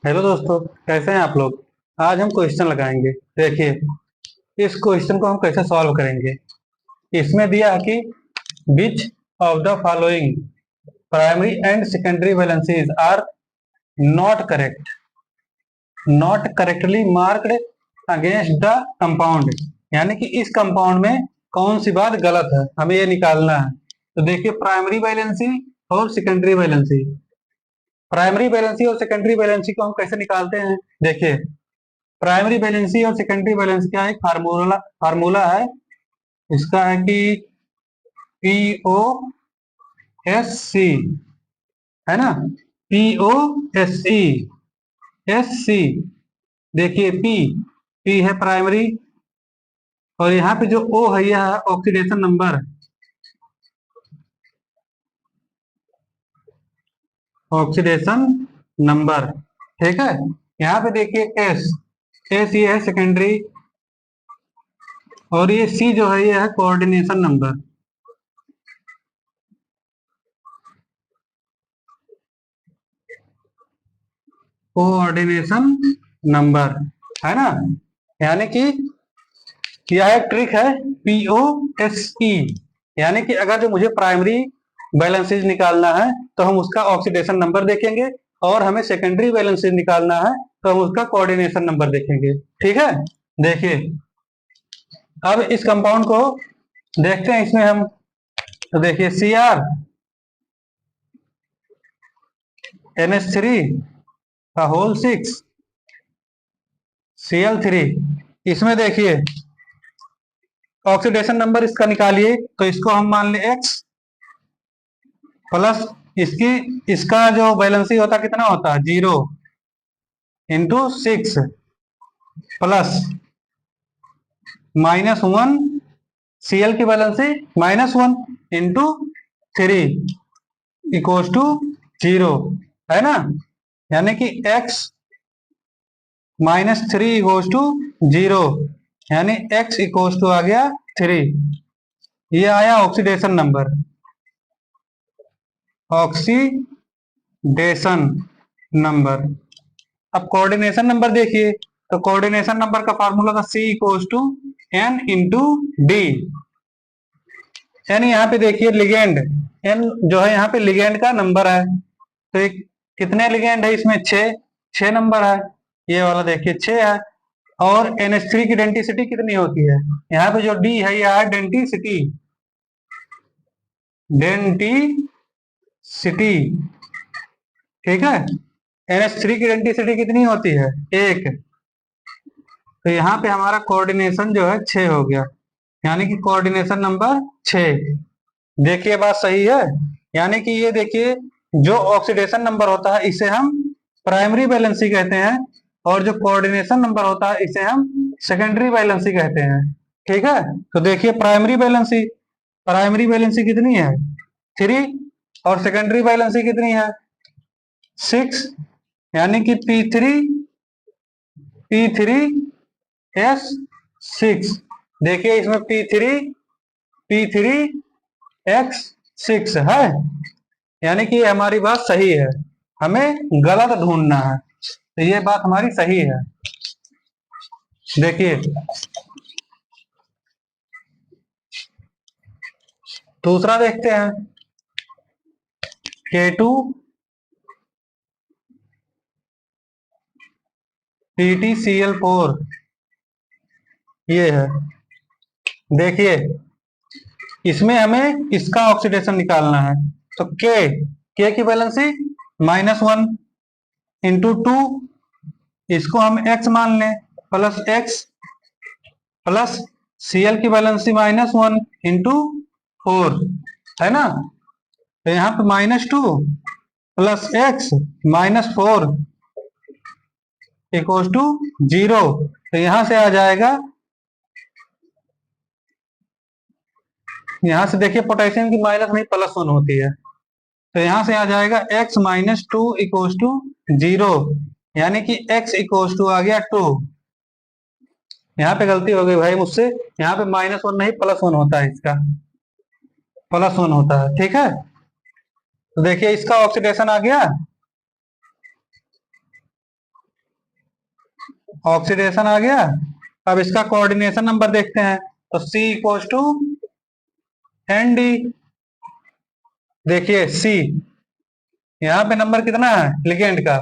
Hello दोस्तों, कैसे हैं आप लोग। आज हम क्वेश्चन लगाएंगे। देखिए, इस क्वेश्चन को हम कैसे सॉल्व करेंगे। इसमें दिया है कि which of the following primary and secondary valencies are not correct, not correctly marked against the compound. यानी कि इस कंपाउंड में कौन सी बात गलत है, हमें ये निकालना है। तो देखिए, प्राइमरी वैलेंसी और सेकेंडरी वैलेंसी। प्राइमरी वैलेंसी और सेकेंडरी वैलेंसी को हम कैसे निकालते हैं। देखिए, प्राइमरी बैलेंसी और सेकेंडरी बैलेंस का एक फार्मूला फार्मूला है। इसका है कि POSC, है ना। POSC। देखिए, पी है प्राइमरी, और यहाँ पे जो O है यह है ऑक्सीडेशन नंबर। ऑक्सीडेशन नंबर, ठीक है। यहाँ पे देखिए एस, एस ये है सेकेंडरी, और ये सी जो है ये है कोऑर्डिनेशन नंबर। कोऑर्डिनेशन नंबर, है ना। यानी कि यह एक ट्रिक है, POSE। यानी कि अगर जो मुझे प्राइमरी बैलेंसेज निकालना है तो हम उसका ऑक्सीडेशन नंबर देखेंगे, और हमें सेकेंडरी बैलेंसेज निकालना है तो हम उसका कोऑर्डिनेशन नंबर देखेंगे। ठीक है। देखिए, अब इस कंपाउंड को देखते हैं। इसमें हम, तो देखिए CrNH3 का होल 6 Cl3। इसमें देखिए ऑक्सीडेशन नंबर इसका निकालिए, तो इसको हम मान ले X प्लस इसकी, इसका जो बैलेंसी होता कितना होता है, 0 इंटू 6 प्लस -1, Cl की बैलेंसी -1 इंटू 3 इक्वल्स टू 0, है ना। यानी कि x -3 इक्वल्स टू 0, यानी x इक्वल्स टू आ गया 3। ये आया ऑक्सीडेशन नंबर, ऑक्सीडेशन नंबर। अब कोऑर्डिनेशन नंबर देखिए, तो कोऑर्डिनेशन नंबर का फार्मूला था C equals to N into D. यानी यहाँ पे देखिए लिगेंड N जो है यहाँ पे लिगेंड का नंबर है। तो एक कितने लिगेंड है इसमें, 6 नंबर है। ये वाला देखिए 6 है। और NH3 की डेंसिटी कितनी होती है, यहाँ पे जो D है यह है डेंसिटी, डेंसिटी, ठीक है। NH3 की डेंसिटी कितनी होती है, 1। तो यहाँ पे हमारा कोऑर्डिनेशन जो है 6 हो गया, यानी कि कोऑर्डिनेशन नंबर 6। देखिए बात सही है। यानी कि ये देखिए, जो ऑक्सीडेशन नंबर होता है इसे हम प्राइमरी बैलेंसी कहते हैं, और जो कोऑर्डिनेशन नंबर होता है इसे हम सेकेंडरी बैलेंसी कहते हैं। ठीक है। तो देखिए, प्राइमरी बैलेंसी कितनी है, 3, और सेकेंडरी बैलेंसी कितनी है, 6। यानी कि P3S6। देखिए इसमें P3X6 है। यानी कि हमारी बात सही है, हमें गलत ढूंढना है। तो ये बात हमारी सही है। देखिए दूसरा देखते हैं, K2PtCl4, ये है। देखिए इसमें हमें इसका ऑक्सीडेशन निकालना है। तो के की बैलेंसी -1 इंटू 2, इसको हम x मान लें, प्लस x प्लस Cl की बैलेंसी -1 इंटू 4, है ना। तो यहाँ पे -2 प्लस x -4 इक्वल्स टू 0। तो यहाँ से आ जाएगा, यहाँ से देखिए पोटेशियम की माइनस नहीं +1 होती है। तो यहाँ से आ जाएगा x -2 इक्वल्स टू 0, यानी कि x इक्वल्स टू आ गया 2। यहाँ पे गलती हो गई भाई मुझसे, यहाँ पे -1 नहीं +1 होता है, इसका +1 होता है। ठीक है। तो देखिए इसका ऑक्सीडेशन आ गया, ऑक्सीडेशन आ गया। अब इसका कोऑर्डिनेशन नंबर देखते हैं, तो C इक्वल टू ND। देखिए C, यहाँ पे नंबर कितना है लिगेंड का,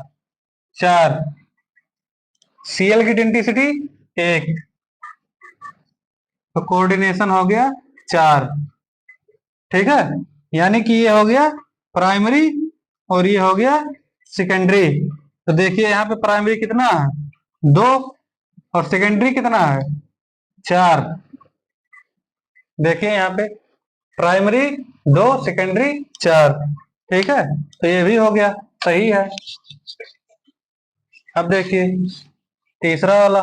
4। Cl की डेंसिटी 1, तो कोऑर्डिनेशन हो गया 4। ठीक है, यानी कि ये हो गया प्राइमरी और ये हो गया सेकेंडरी। तो देखिए यहाँ पे प्राइमरी कितना है, 2, और सेकेंडरी कितना है, 4। देखिए यहाँ पे प्राइमरी 2, सेकेंडरी 4। ठीक है, तो ये भी हो गया, सही है। अब देखिए तीसरा वाला,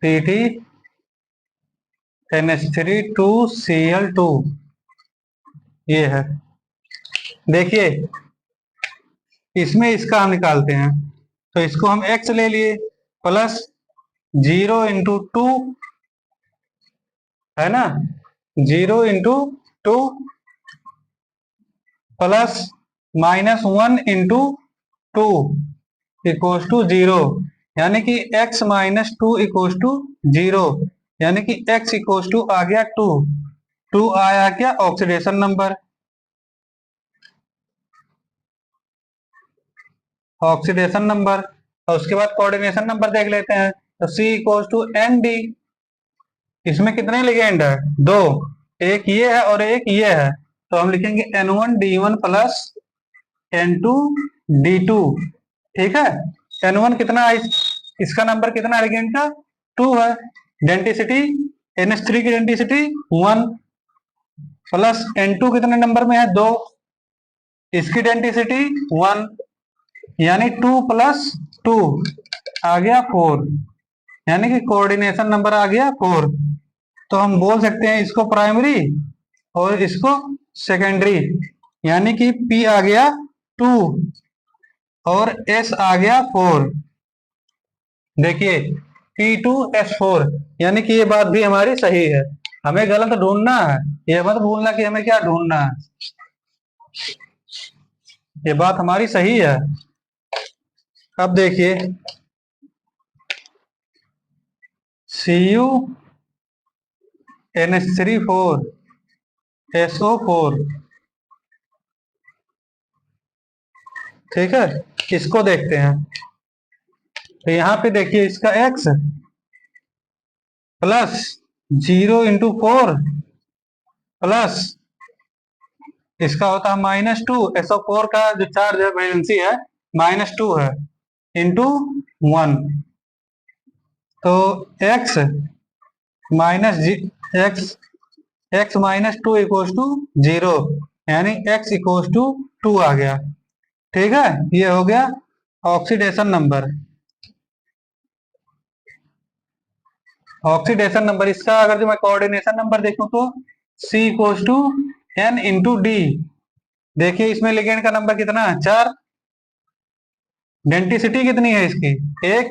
CTNH3 2Cl2, ये है। देखिए इसमें इसका हम निकालते हैं, तो इसको हम x ले लिए, प्लस 0 × 2 है ना, 0 × 2 प्लस -1 × 2 इक्वल्स टू 0, यानी कि x - 2 इक्वल्स टू 0, यानी कि x इक्वल्स टू आ गया 2। 2 आया क्या, ऑक्सीडेशन नंबर। ऑक्सीडेशन नंबर, और उसके बाद कोऑर्डिनेशन नंबर देख लेते हैं, तो C इक्वल्स टू ND। इसमें कितने लिगेंड है, 2, एक ये है और एक ये है, तो हम लिखेंगे N1D1 प्लस N2D2। ठीक है, N1 कितना है, इसका नंबर कितना है लिगेंड का, 2 है। डेंसिटी NH3 की डेंसिटी 1, प्लस N2 कितने नंबर में है, 2, इसकी डेंसिटी 1, यानी 2 + 2 आ गया 4, यानी कि कोऑर्डिनेशन नंबर आ गया 4। तो हम बोल सकते हैं इसको प्राइमरी और इसको सेकेंडरी, यानी कि P आ गया 2 और S आ गया 4। देखिए P2S4, यानी कि ये बात भी हमारी सही है। हमें गलत ढूंढना है, ये मत भूलना कि हमें क्या ढूंढना है, ये बात हमारी सही है। अब देखिए CuNH3 4SO4, ठीक है, इसको देखते हैं। तो यहाँ पे देखिए इसका x प्लस 0 × 4 प्लस इसका होता है -2। SO4 का जो चार्ज है, वैलेंसी है, -2 है, इंटू 1। तो x -2 इक्वल्स टू 0, यानी x इक्वल्स टू 2 आ गया। ठीक है, ये हो गया ऑक्सीडेशन नंबर। ऑक्सीडेशन नंबर इसका अगर जो मैं कोऑर्डिनेशन नंबर देखूं तो C equals to N × D। देखिए इसमें लिगेंड का नंबर कितना है, 4। डेंसिटी कितनी है इसकी, 1,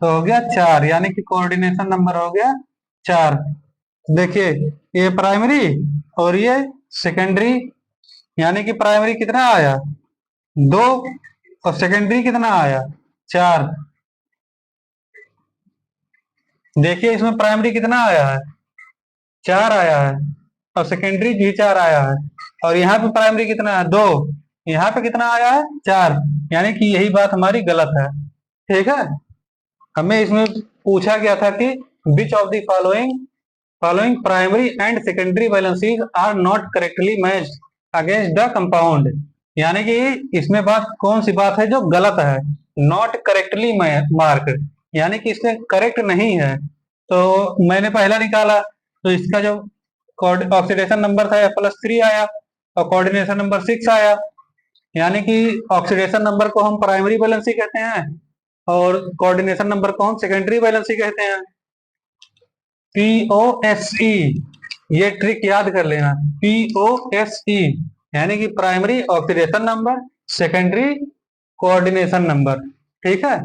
तो हो गया 4, यानी कि कोऑर्डिनेशन नंबर हो गया 4। देखिए ये प्राइमरी और ये सेकेंडरी, यानी कि प्राइमरी कितना आया, 2, और सेकेंडरी कितना आया, 4। देखिए इसमें प्राइमरी कितना आया है, 4 आया है, और सेकेंडरी भी 4 आया है, और यहाँ पे प्राइमरी कितना है, 2, यहाँ पे कितना आया है, 4, यानी कि यही बात हमारी गलत है। ठीक है, हमें इसमें पूछा गया था कि which of the following primary and secondary valencies are not correctly matched against the compound, यानी कि इसमें बात कौन सी बात है जो गलत है, नॉट करेक्टली मार्क, यानी कि इसमें करेक्ट नहीं है। तो मैंने पहला निकाला, तो इसका जो ऑक्सीडेशन नंबर था +3 आया, और कोऑर्डिनेशन नंबर 6 आया, यानी कि ऑक्सीडेशन नंबर को हम प्राइमरी वैलेंसी कहते हैं और कोऑर्डिनेशन नंबर को हम सेकेंडरी वैलेंसी कहते हैं। POSE, ये ट्रिक याद कर लेना, POSE यानी कि primary oxidation number, secondary coordination number. ठीक है।